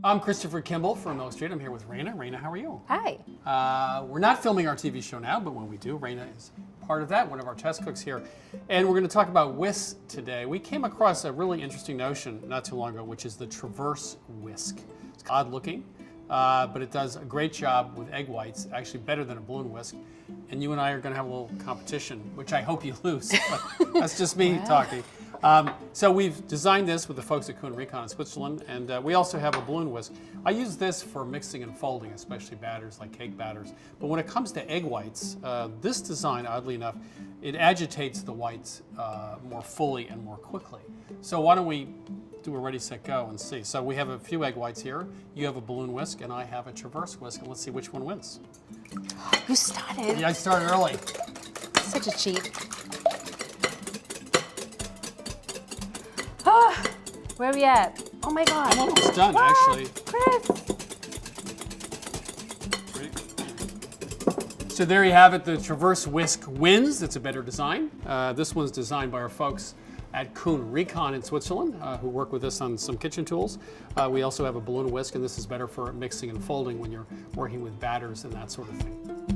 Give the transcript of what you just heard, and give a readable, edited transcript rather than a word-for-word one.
I'm Christopher Kimball from Illustrated. I'm here with Raina. Raina, how are you? Hi. We're not filming our TV show now, but when we do, Raina is part of that, one of our test cooks here. And we're going to talk about Whisk today. We came across a really interesting notion not too long ago, which is the traverse whisk. It's odd looking, but it does a great job with egg whites, actually better than a balloon whisk. And you and I are going to have a little competition, which I hope you lose, but that's just me talking. So we've designed this with the folks at Recon in Switzerland, and we also have a balloon whisk. I use this for mixing and folding, especially batters like cake batters. But when it comes to egg whites, this design, oddly enough, it agitates the whites more fully and more quickly. So why don't we do a ready, set, go and see. So we have a few egg whites here. You have a balloon whisk, and I have a traverse whisk, and let's see which one wins. You started. Yeah, I started early. Such a cheat. Ah, where are we at? Oh my God. I'm almost done, actually. Chris. So there you have it. The traverse whisk wins. It's a better design. This one's designed by our folks at Recon in Switzerland, who work with us on some kitchen tools. We also have a balloon whisk, and this is better for mixing and folding when you're working with batters and that sort of thing.